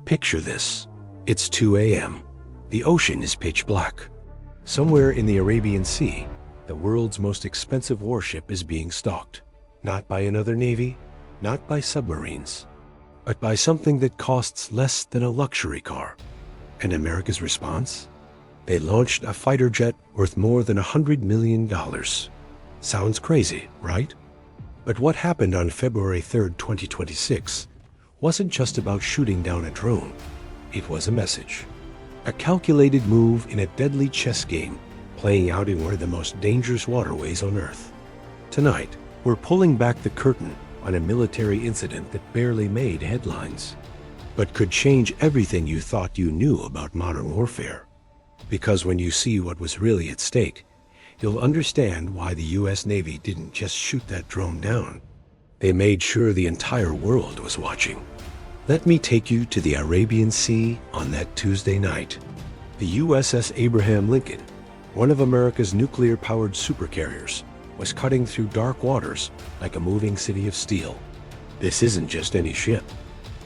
Picture this. It's 2 a.m. The ocean is pitch black. Somewhere in the Arabian Sea, the world's most expensive warship is being stalked. Not by another navy, not by submarines, but by something that costs less than a luxury car. And America's response? They launched a fighter jet worth more than $100 million. Sounds crazy, right? But what happened on February 3, 2026, wasn't just about shooting down a drone. It was a message. A calculated move in a deadly chess game, playing out in one of the most dangerous waterways on Earth. Tonight, we're pulling back the curtain on a military incident that barely made headlines, but could change everything you thought you knew about modern warfare. Because when you see what was really at stake, you'll understand why the U.S. Navy didn't just shoot that drone down. They made sure the entire world was watching. Let me take you to the Arabian Sea on that Tuesday night. The USS Abraham Lincoln, one of America's nuclear-powered supercarriers, was cutting through dark waters like a moving city of steel. This isn't just any ship.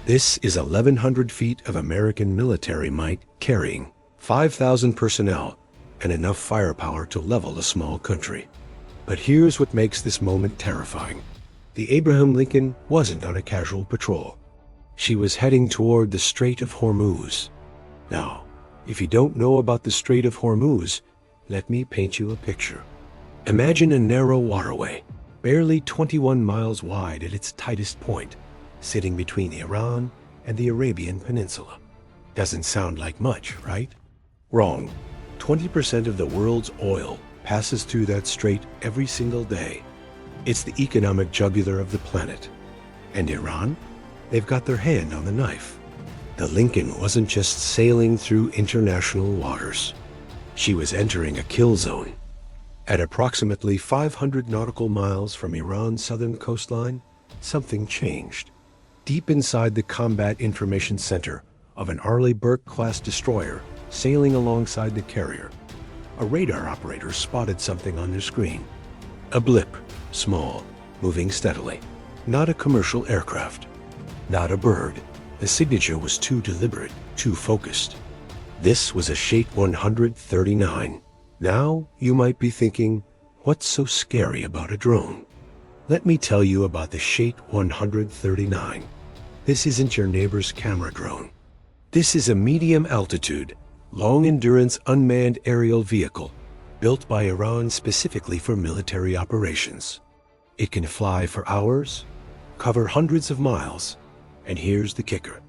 This is 1,100 feet of American military might carrying 5,000 personnel and enough firepower to level a small country. But here's what makes this moment terrifying. The Abraham Lincoln wasn't on a casual patrol. She was heading toward the Strait of Hormuz. Now, if you don't know about the Strait of Hormuz, let me paint you a picture. Imagine a narrow waterway, barely 21 miles wide at its tightest point, sitting between Iran and the Arabian Peninsula. Doesn't sound like much, right? Wrong. 20% of the world's oil passes through that strait every single day. It's the economic jugular of the planet. And Iran? They've got their hand on the knife. The Lincoln wasn't just sailing through international waters. She was entering a kill zone. At approximately 500 nautical miles from Iran's southern coastline, something changed. Deep inside the Combat Information Center of an Arleigh Burke-class destroyer sailing alongside the carrier, a radar operator spotted something on their screen. A blip, small, moving steadily. Not a commercial aircraft. Not a bird. The signature was too deliberate, too focused. This was a Shahed-139. Now, you might be thinking, what's so scary about a drone? Let me tell you about the Shahed-139. This isn't your neighbor's camera drone. This is a medium-altitude, long-endurance unmanned aerial vehicle built by Iran specifically for military operations. It can fly for hours, cover hundreds of miles, and here's the kicker.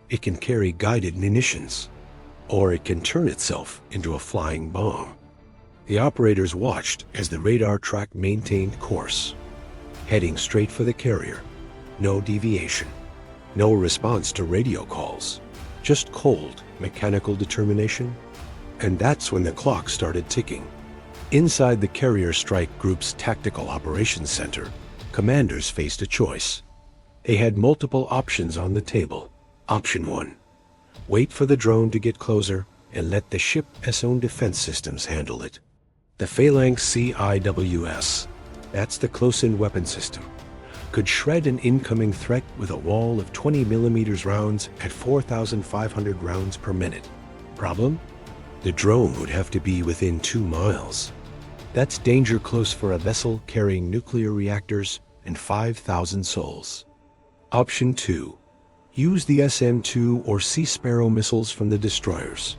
It can carry guided munitions, or it can turn itself into a flying bomb. The operators watched as the radar track maintained course, heading straight for the carrier. No deviation, no response to radio calls, just cold, mechanical determination. And that's when the clock started ticking. Inside the Carrier Strike Group's Tactical Operations Center, commanders faced a choice. They had multiple options on the table. Option 1, wait for the drone to get closer and let the ship's own defense systems handle it. The Phalanx CIWS, that's the close-in weapon system, could shred an incoming threat with a wall of 20mm rounds at 4,500 rounds per minute. Problem? The drone would have to be within 2 miles. That's danger close for a vessel carrying nuclear reactors and 5,000 souls. Option 2, use the SM-2 or Sea Sparrow missiles from the destroyers.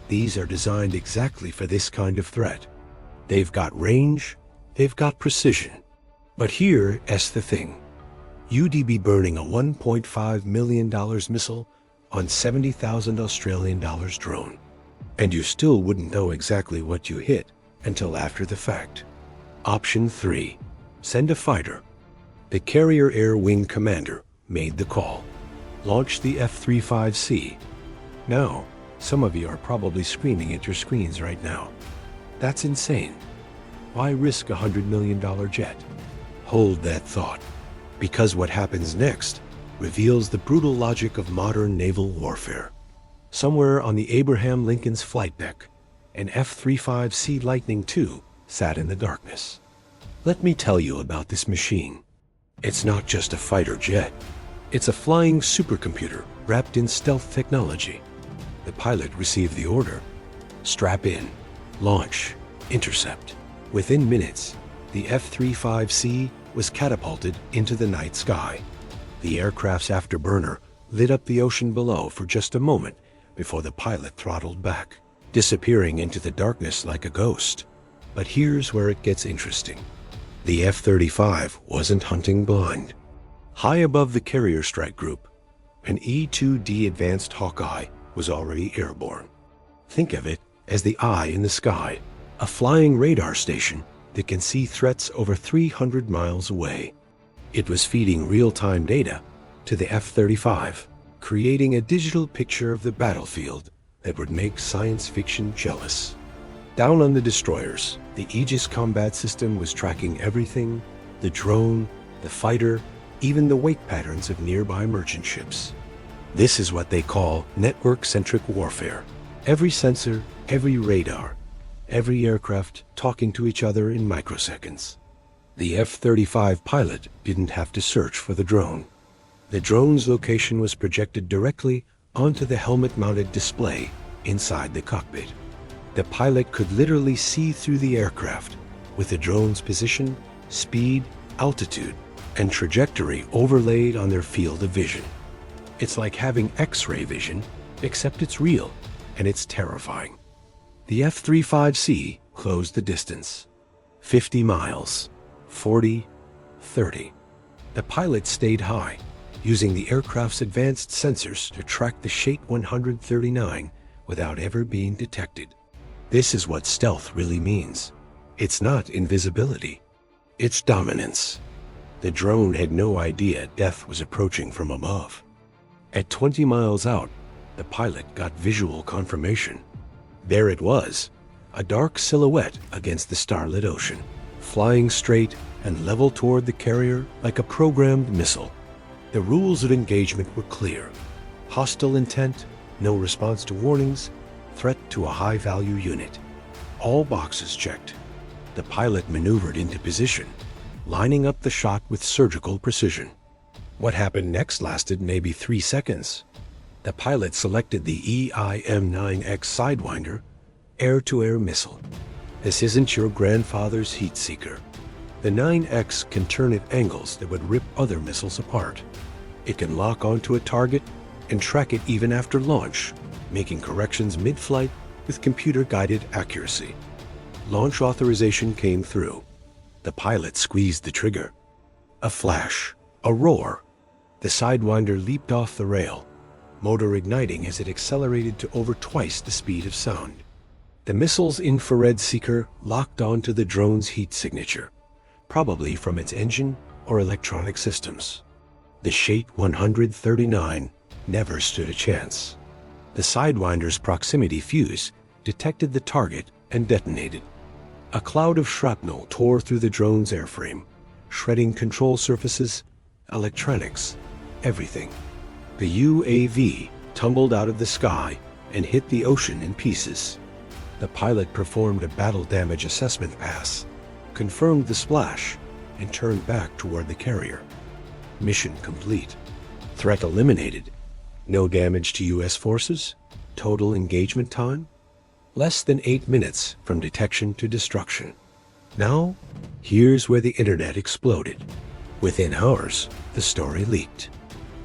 These are designed exactly for this kind of threat. They've got range, they've got precision. But here's the thing. You'd be burning a $1.5 million missile on $70,000 Australian dollars drone. And you still wouldn't know exactly what you hit until after the fact. Option 3, send a fighter. The Carrier Air Wing Commander made the call. Launch the F-35C. Now, some of you are probably screaming at your screens right now. That's insane. Why risk a $100 million jet? Hold that thought, because what happens next reveals the brutal logic of modern naval warfare. Somewhere on the Abraham Lincoln's flight deck, an F-35C Lightning II sat in the darkness. Let me tell you about this machine. It's not just a fighter jet. It's a flying supercomputer wrapped in stealth technology. The pilot received the order: strap in, launch, intercept. Within minutes, the F-35C was catapulted into the night sky. The aircraft's afterburner lit up the ocean below for just a moment before the pilot throttled back, disappearing into the darkness like a ghost. But here's where it gets interesting. The F-35 wasn't hunting blind. High above the carrier strike group, an E-2D Advanced Hawkeye was already airborne. Think of it as the eye in the sky, a flying radar station that can see threats over 300 miles away. It was feeding real-time data to the F-35, creating a digital picture of the battlefield that would make science fiction jealous. Down on the destroyers, the Aegis combat system was tracking everything: the drone, the fighter, even the wake patterns of nearby merchant ships. This is what they call network-centric warfare. Every sensor, every radar, every aircraft talking to each other in microseconds. The F-35 pilot didn't have to search for the drone. The drone's location was projected directly onto the helmet-mounted display inside the cockpit. The pilot could literally see through the aircraft, with the drone's position, speed, altitude, and trajectory overlaid on their field of vision. It's like having X-ray vision, except it's real, and it's terrifying. The F-35C closed the distance. 50 miles, 40, 30. The pilot stayed high, using the aircraft's advanced sensors to track the Shahed-139 without ever being detected. This is what stealth really means. It's not invisibility. It's dominance. The drone had no idea death was approaching from above. At 20 miles out, the pilot got visual confirmation. There it was, a dark silhouette against the starlit ocean, flying straight and level toward the carrier like a programmed missile. The rules of engagement were clear: hostile intent, no response to warnings, threat to a high-value unit. All boxes checked. The pilot maneuvered into position, lining up the shot with surgical precision. What happened next lasted maybe 3 seconds. The pilot selected the EIM-9X Sidewinder air-to-air missile. This isn't your grandfather's heat seeker. The 9X can turn at angles that would rip other missiles apart. It can lock onto a target and track it even after launch, making corrections mid-flight with computer-guided accuracy. Launch authorization came through. The pilot squeezed the trigger. A flash, a roar. The Sidewinder leaped off the rail, motor igniting as it accelerated to over twice the speed of sound. The missile's infrared seeker locked onto the drone's heat signature, probably from its engine or electronic systems. The Shahed-139 never stood a chance. The Sidewinder's proximity fuse detected the target and detonated. A cloud of shrapnel tore through the drone's airframe, shredding control surfaces, electronics, everything. The UAV tumbled out of the sky and hit the ocean in pieces. The pilot performed a battle damage assessment pass, confirmed the splash, and turned back toward the carrier. Mission complete. Threat eliminated. No damage to U.S. forces. Total engagement time? Less than 8 minutes from detection to destruction. Now, here's where the internet exploded. Within hours, the story leaked.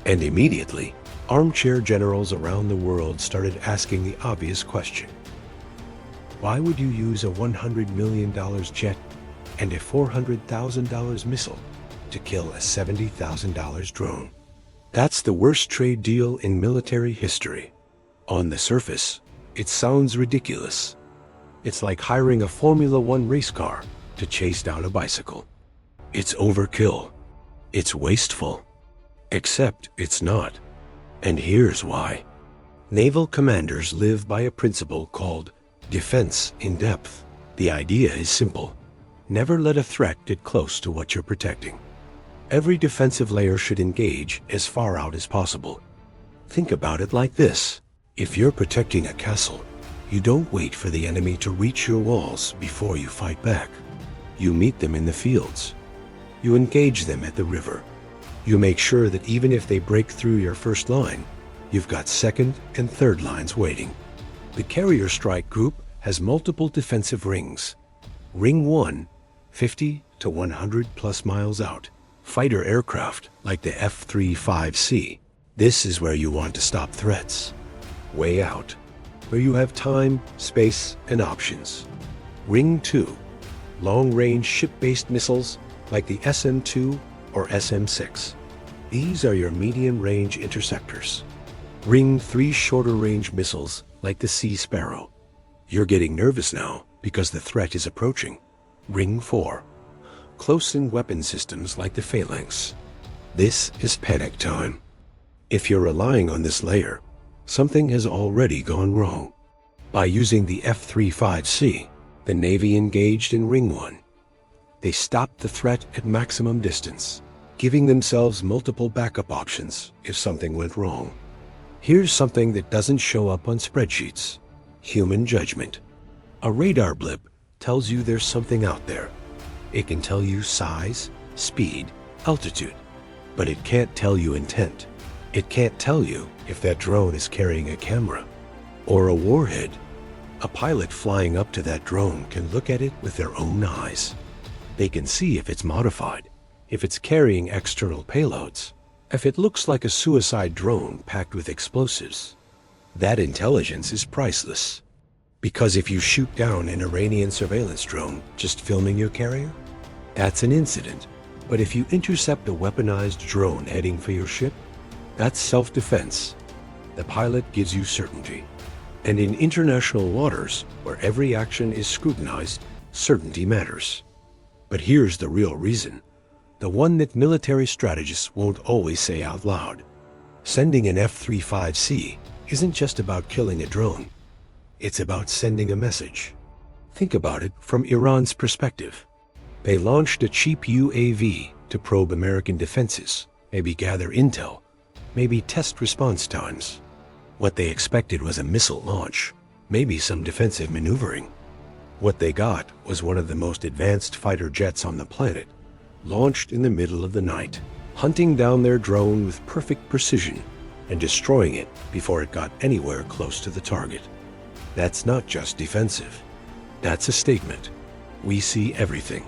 And immediately, armchair generals around the world started asking the obvious question. Why would you use a $100 million jet and a $400,000 missile to kill a $70,000 drone? That's the worst trade deal in military history. On the surface, it sounds ridiculous. It's like hiring a Formula One race car to chase down a bicycle. It's overkill. It's wasteful. Except it's not. And here's why. Naval commanders live by a principle called defense in depth. The idea is simple. Never let a threat get close to what you're protecting. Every defensive layer should engage as far out as possible. Think about it like this. If you're protecting a castle, you don't wait for the enemy to reach your walls before you fight back. You meet them in the fields. You engage them at the river. You make sure that even if they break through your first line, you've got second and third lines waiting. The carrier strike group has multiple defensive rings. Ring 1, 50 to 100 plus miles out. Fighter aircraft like the F-35C. This is where you want to stop threats. Way out, where you have time, space, and options. Ring 2, long-range ship-based missiles like the SM-2 or SM-6. These are your medium-range interceptors. Ring 3, shorter-range missiles like the Sea Sparrow. You're getting nervous now because the threat is approaching. Ring 4, close-in weapon systems like the Phalanx. This is panic time. If you're relying on this layer, something has already gone wrong. By using the F-35C, the Navy engaged in Ring 1. They stopped the threat at maximum distance, giving themselves multiple backup options if something went wrong. Here's something that doesn't show up on spreadsheets: human judgment. A radar blip tells you there's something out there. It can tell you size, speed, altitude, but it can't tell you intent. It can't tell you if that drone is carrying a camera or a warhead. A pilot flying up to that drone can look at it with their own eyes. They can see if it's modified, if it's carrying external payloads, if it looks like a suicide drone packed with explosives. That intelligence is priceless. Because if you shoot down an Iranian surveillance drone just filming your carrier, that's an incident. But if you intercept a weaponized drone heading for your ship, that's self-defense. The pilot gives you certainty. And in international waters, where every action is scrutinized, certainty matters. But here's the real reason, the one that military strategists won't always say out loud. Sending an F-35C isn't just about killing a drone. It's about sending a message. Think about it from Iran's perspective. They launched a cheap UAV to probe American defenses, maybe gather intel, maybe test response times. What they expected was a missile launch, maybe some defensive maneuvering. What they got was one of the most advanced fighter jets on the planet, launched in the middle of the night, hunting down their drone with perfect precision and destroying it before it got anywhere close to the target. That's not just defensive. That's a statement. We see everything.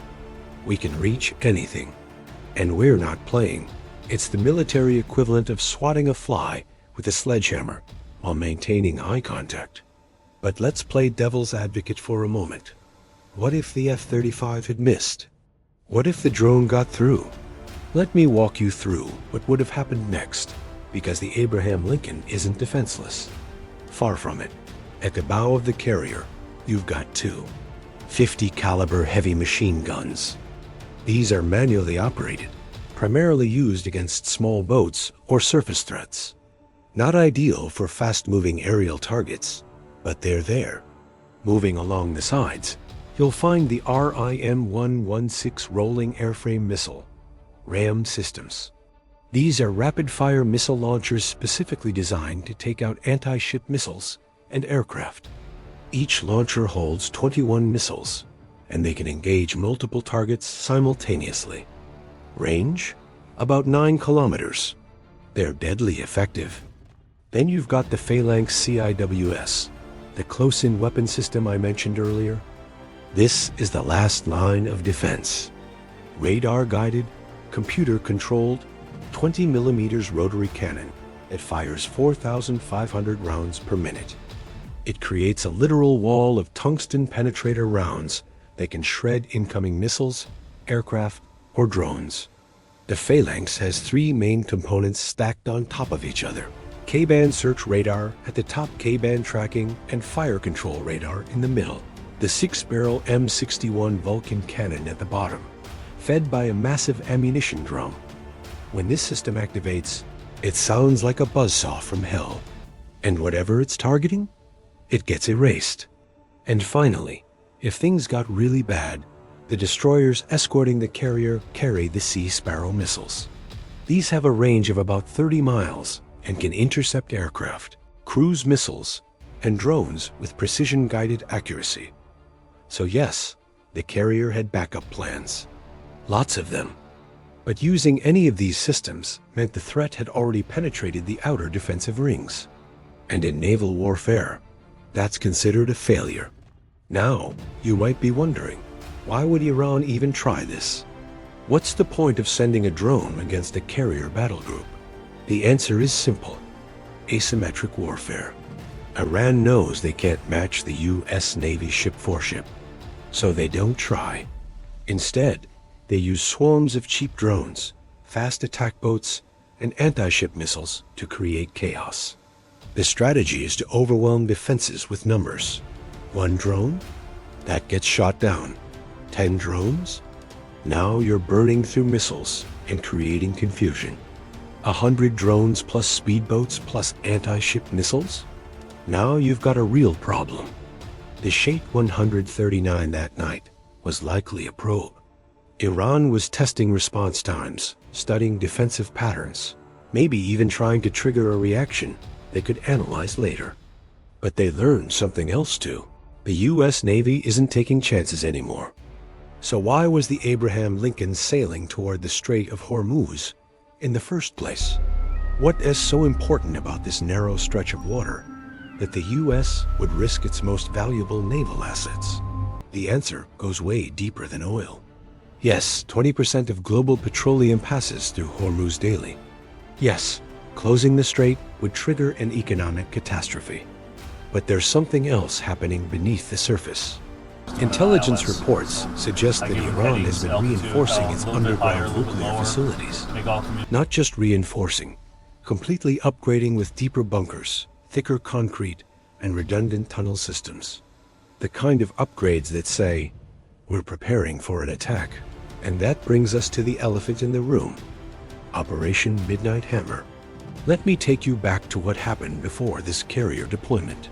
We can reach anything. And we're not playing. It's the military equivalent of swatting a fly with a sledgehammer while maintaining eye contact. But let's play devil's advocate for a moment. What if the F-35 had missed? What if the drone got through? Let me walk you through what would have happened next, because the Abraham Lincoln isn't defenseless. Far from it. At the bow of the carrier, you've got two 50 caliber heavy machine guns. These are manually operated, primarily used against small boats or surface threats. Not ideal for fast-moving aerial targets, but they're there. Moving along the sides, you'll find the RIM-116 rolling airframe missile, RAM systems. These are rapid-fire missile launchers specifically designed to take out anti-ship missiles and aircraft. Each launcher holds 21 missiles, and they can engage multiple targets simultaneously. Range? About 9 kilometers. They're deadly effective. Then you've got the Phalanx CIWS, the close-in weapon system I mentioned earlier. This is the last line of defense. Radar-guided, computer-controlled, 20 millimeters rotary cannon that fires 4,500 rounds per minute. It creates a literal wall of tungsten penetrator rounds that can shred incoming missiles, aircraft, or drones. The Phalanx has 3 main components stacked on top of each other. K-band search radar at the top, K-band tracking and fire control radar in the middle. The 6-barrel M61 Vulcan cannon at the bottom, fed by a massive ammunition drum. When this system activates, it sounds like a buzzsaw from hell. And whatever it's targeting, it gets erased. And finally, if things got really bad, the destroyers escorting the carrier carry the Sea Sparrow missiles. These have a range of about 30 miles and can intercept aircraft, cruise missiles, and drones with precision-guided accuracy. So yes, the carrier had backup plans. Lots of them. But using any of these systems meant the threat had already penetrated the outer defensive rings. And in naval warfare, that's considered a failure. Now, you might be wondering, why would Iran even try this? What's the point of sending a drone against a carrier battle group? The answer is simple: asymmetric warfare. Iran knows they can't match the U.S. Navy ship-for-ship, so they don't try. Instead, they use swarms of cheap drones, fast attack boats, and anti-ship missiles to create chaos. The strategy is to overwhelm defenses with numbers. 1 drone? That gets shot down. 10 drones? Now you're burning through missiles and creating confusion. 100 drones plus speedboats plus anti-ship missiles? Now you've got a real problem. The Shahed-139 that night was likely a probe. Iran was testing response times, studying defensive patterns, maybe even trying to trigger a reaction they could analyze later. But they learned something else too. The U.S. Navy isn't taking chances anymore. So why was the Abraham Lincoln sailing toward the Strait of Hormuz in the first place? What is so important about this narrow stretch of water that the U.S. would risk its most valuable naval assets? The answer goes way deeper than oil. Yes, 20% of global petroleum passes through Hormuz daily. Yes, closing the strait would trigger an economic catastrophe. But there's something else happening beneath the surface. Intelligence reports suggest that Iran has been reinforcing its underground nuclear facilities. Not just reinforcing, completely upgrading with deeper bunkers, thicker concrete, and redundant tunnel systems. The kind of upgrades that say, we're preparing for an attack. And that brings us to the elephant in the room, Operation Midnight Hammer. Let me take you back to what happened before this carrier deployment.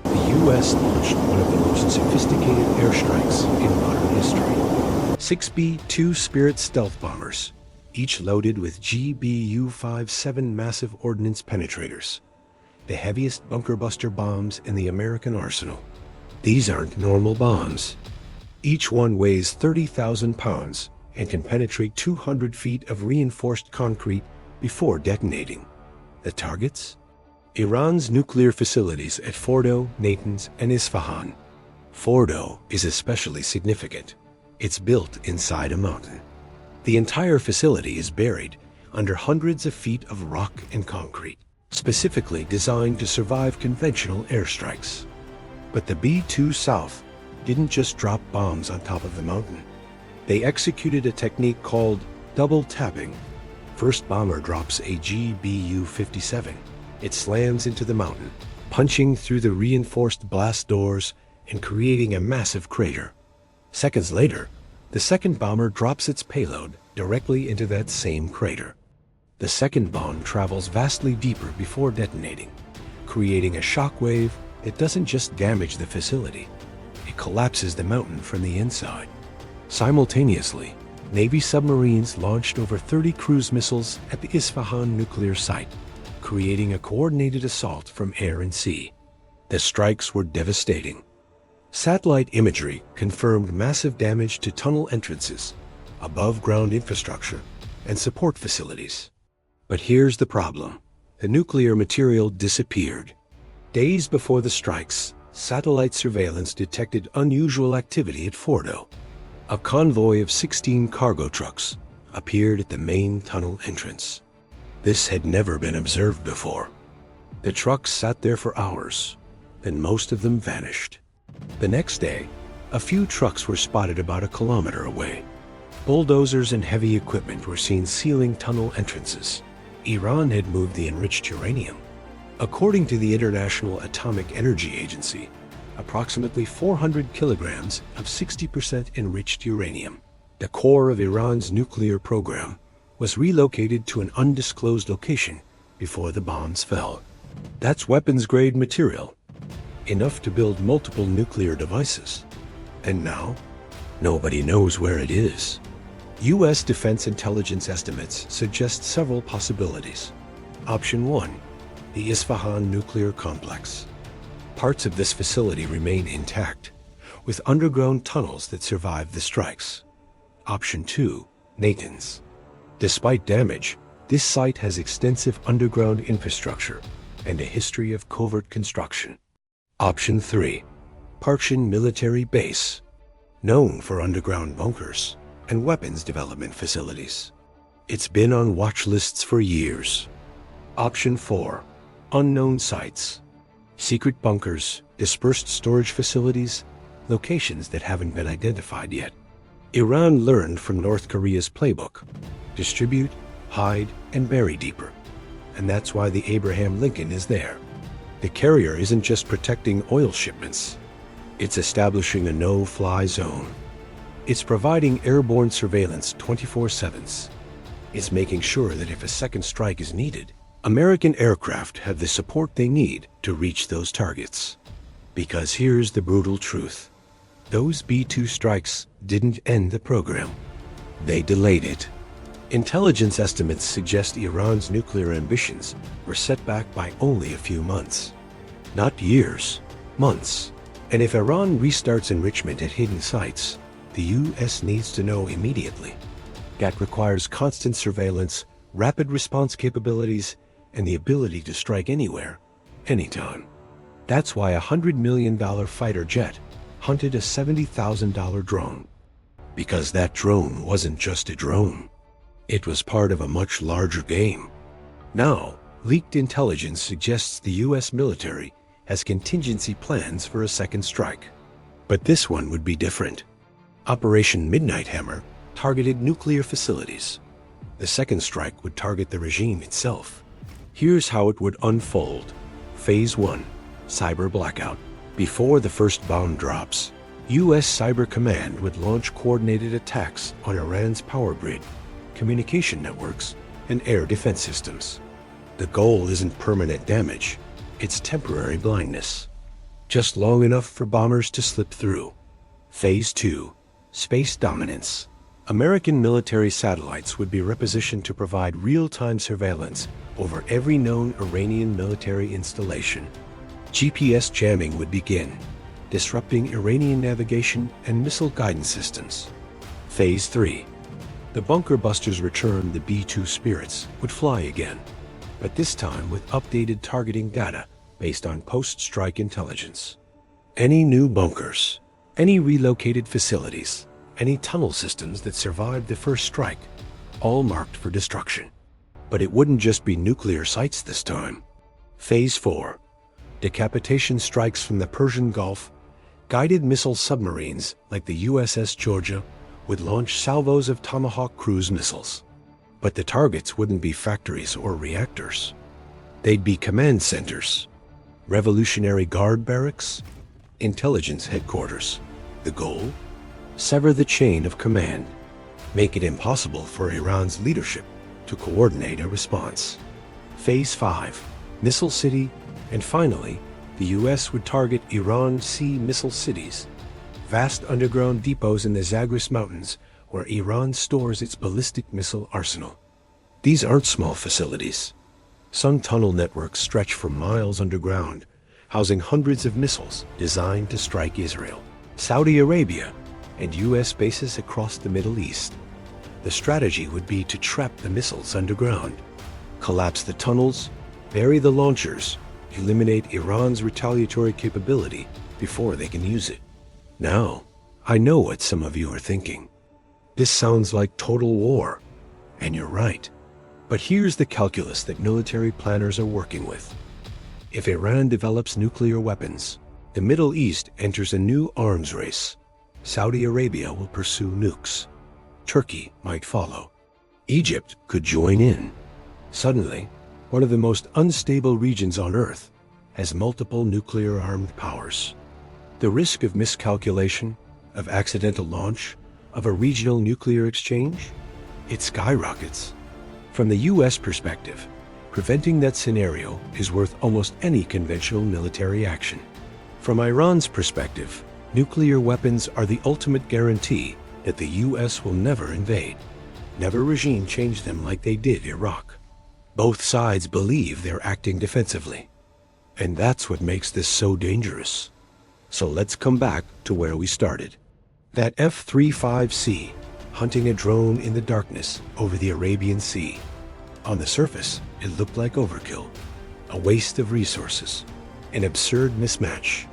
The U.S. launched one of the most sophisticated airstrikes in modern history. 6 B-2 Spirit stealth bombers, each loaded with GBU-57 massive ordnance penetrators, the heaviest bunker buster bombs in the American arsenal. These aren't normal bombs. Each one weighs 30,000 pounds and can penetrate 200 feet of reinforced concrete before detonating. The targets? Iran's nuclear facilities at Fordo, Natanz, and Isfahan. Fordo is especially significant. It's built inside a mountain. The entire facility is buried under hundreds of feet of rock and concrete, specifically designed to survive conventional airstrikes. But the B-2 South didn't just drop bombs on top of the mountain. They executed a technique called double tapping. First bomber drops a GBU-57. It slams into the mountain, punching through the reinforced blast doors and creating a massive crater. Seconds later, the second bomber drops its payload directly into that same crater. The second bomb travels vastly deeper before detonating, creating a shockwave that doesn't just damage the facility, it collapses the mountain from the inside. Simultaneously, Navy submarines launched over 30 cruise missiles at the Isfahan nuclear site, creating a coordinated assault from air and sea. The strikes were devastating. Satellite imagery confirmed massive damage to tunnel entrances, above-ground infrastructure, and support facilities. But here's the problem. The nuclear material disappeared. Days before the strikes, satellite surveillance detected unusual activity at Fordo. A convoy of 16 cargo trucks appeared at the main tunnel entrance. This had never been observed before. The trucks sat there for hours, then most of them vanished. The next day, a few trucks were spotted about a kilometer away. Bulldozers and heavy equipment were seen sealing tunnel entrances. Iran had moved the enriched uranium. According to the International Atomic Energy Agency, approximately 400 kilograms of 60% enriched uranium, the core of Iran's nuclear program, was relocated to an undisclosed location before the bombs fell. That's weapons-grade material, enough to build multiple nuclear devices. And now, nobody knows where it is. U.S. defense intelligence estimates suggest several possibilities. Option 1, the Isfahan nuclear complex. Parts of this facility remain intact, with underground tunnels that survived the strikes. Option 2, Natanz. Despite damage, this site has extensive underground infrastructure and a history of covert construction. Option 3. Parchin Military Base, known for underground bunkers and weapons development facilities. It's been on watch lists for years. Option 4. Unknown sites, secret bunkers, dispersed storage facilities, locations that haven't been identified yet. Iran learned from North Korea's playbook: distribute, hide, and bury deeper. And that's why the Abraham Lincoln is there. The carrier isn't just protecting oil shipments. It's establishing a no-fly zone. It's providing airborne surveillance 24/7. It's making sure that if a second strike is needed, American aircraft have the support they need to reach those targets. Because here's the brutal truth. Those B-2 strikes didn't end the program. They delayed it. Intelligence estimates suggest Iran's nuclear ambitions were set back by only a few months. Not years, months. And if Iran restarts enrichment at hidden sites, the U.S. needs to know immediately. That requires constant surveillance, rapid response capabilities, and the ability to strike anywhere, anytime. That's why a $100 million fighter jet hunted a $70,000 drone. Because that drone wasn't just a drone. It was part of a much larger game. Now, leaked intelligence suggests the U.S. military has contingency plans for a second strike. But this one would be different. Operation Midnight Hammer targeted nuclear facilities. The second strike would target the regime itself. Here's how it would unfold. Phase 1. Cyber blackout. Before the first bomb drops, U.S. Cyber Command would launch coordinated attacks on Iran's power grid, communication networks, and air defense systems. The goal isn't permanent damage, it's temporary blindness. Just long enough for bombers to slip through. Phase 2. Space dominance. American military satellites would be repositioned to provide real-time surveillance over every known Iranian military installation. GPS jamming would begin, disrupting Iranian navigation and missile guidance systems. Phase 3. The bunker busters return. The B-2 Spirits would fly again, but this time with updated targeting data based on post-strike intelligence. Any new bunkers, any relocated facilities, any tunnel systems that survived the first strike, all marked for destruction. But it wouldn't just be nuclear sites this time. Phase 4. Decapitation strikes from the Persian Gulf. Guided missile submarines like the USS Georgia would launch salvos of Tomahawk cruise missiles. But the targets wouldn't be factories or reactors. They'd be command centers, Revolutionary Guard barracks, intelligence headquarters. The goal? Sever the chain of command, make it impossible for Iran's leadership to coordinate a response. Phase 5. Missile City, and finally, the U.S. would target Iran Sea missile cities, vast underground depots in the Zagros Mountains where Iran stores its ballistic missile arsenal. These aren't small facilities. Some tunnel networks stretch for miles underground, housing hundreds of missiles designed to strike Israel, Saudi Arabia, and U.S. bases across the Middle East. The strategy would be to trap the missiles underground, collapse the tunnels, bury the launchers, eliminate Iran's retaliatory capability before they can use it. Now, I know what some of you are thinking. This sounds like total war, and you're right. But here's the calculus that military planners are working with. If Iran develops nuclear weapons, the Middle East enters a new arms race. Saudi Arabia will pursue nukes. Turkey might follow. Egypt could join in. Suddenly, one of the most unstable regions on Earth has multiple nuclear-armed powers. The risk of miscalculation, of accidental launch, of a regional nuclear exchange, it skyrockets. From the U.S. perspective, preventing that scenario is worth almost any conventional military action. From Iran's perspective, nuclear weapons are the ultimate guarantee that the U.S. will never invade, never regime change them like they did Iraq. Both sides believe they're acting defensively. And that's what makes this so dangerous. So let's come back to where we started. That F-35C hunting a drone in the darkness over the Arabian Sea. On the surface, it looked like overkill, a waste of resources, an absurd mismatch.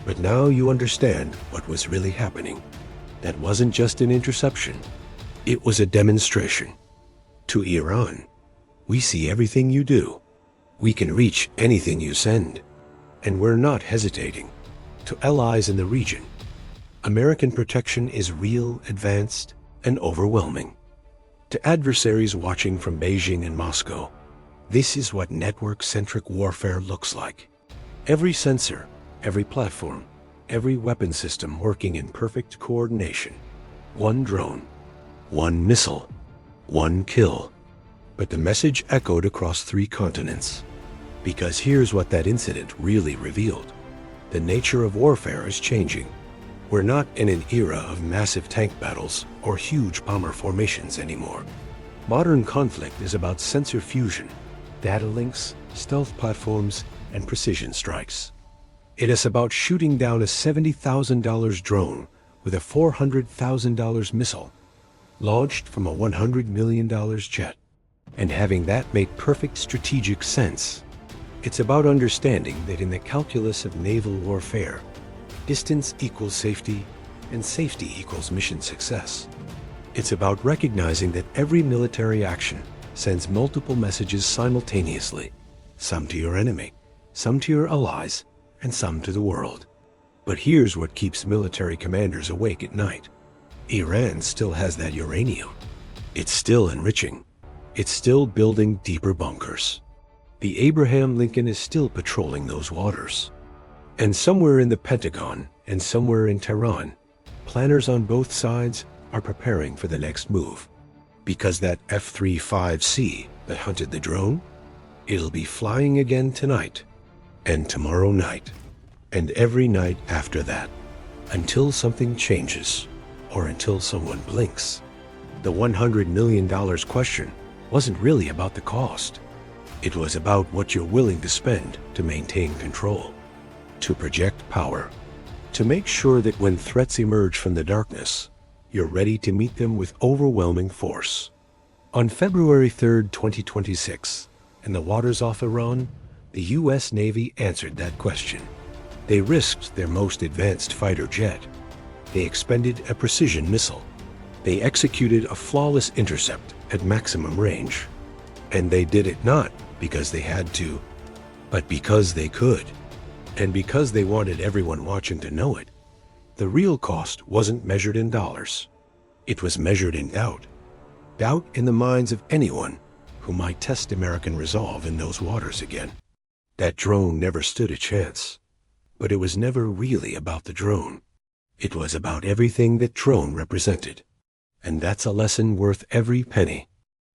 But now you understand what was really happening. That wasn't just an interception. It was a demonstration. To Iran, we see everything you do. We can reach anything you send. And we're not hesitating. To allies in the region, American protection is real, advanced, and overwhelming. To adversaries watching from Beijing and Moscow, this is what network-centric warfare looks like. Every sensor, every platform, every weapon system working in perfect coordination. One drone, one missile, one kill. But the message echoed across 3 continents. Because here's what that incident really revealed. The nature of warfare is changing. We're not in an era of massive tank battles or huge bomber formations anymore. Modern conflict is about sensor fusion, data links, stealth platforms, and precision strikes. It is about shooting down a $70,000 drone with a $400,000 missile launched from a $100 million jet, and having that make perfect strategic sense. It's about understanding that in the calculus of naval warfare, distance equals safety, and safety equals mission success. It's about recognizing that every military action sends multiple messages simultaneously, some to your enemy, some to your allies, and some to the world. But here's what keeps military commanders awake at night. Iran still has that uranium. It's still enriching. It's still building deeper bunkers. The Abraham Lincoln is still patrolling those waters. And somewhere in the Pentagon and somewhere in Tehran, planners on both sides are preparing for the next move. Because that F-35C that hunted the drone, it'll be flying again tonight, and tomorrow night, and every night after that, until something changes, or until someone blinks. The $100 million question wasn't really about the cost. It was about what you're willing to spend to maintain control, to project power, to make sure that when threats emerge from the darkness, you're ready to meet them with overwhelming force. On February 3, 2026, in the waters off Iran, the U.S. Navy answered that question. They risked their most advanced fighter jet. They expended a precision missile. They executed a flawless intercept at maximum range. And they did it not because they had to, but because they could. And because they wanted everyone watching to know it. The real cost wasn't measured in dollars. It was measured in doubt. Doubt in the minds of anyone who might test American resolve in those waters again. That drone never stood a chance. But it was never really about the drone. It was about everything that drone represented. And that's a lesson worth every penny.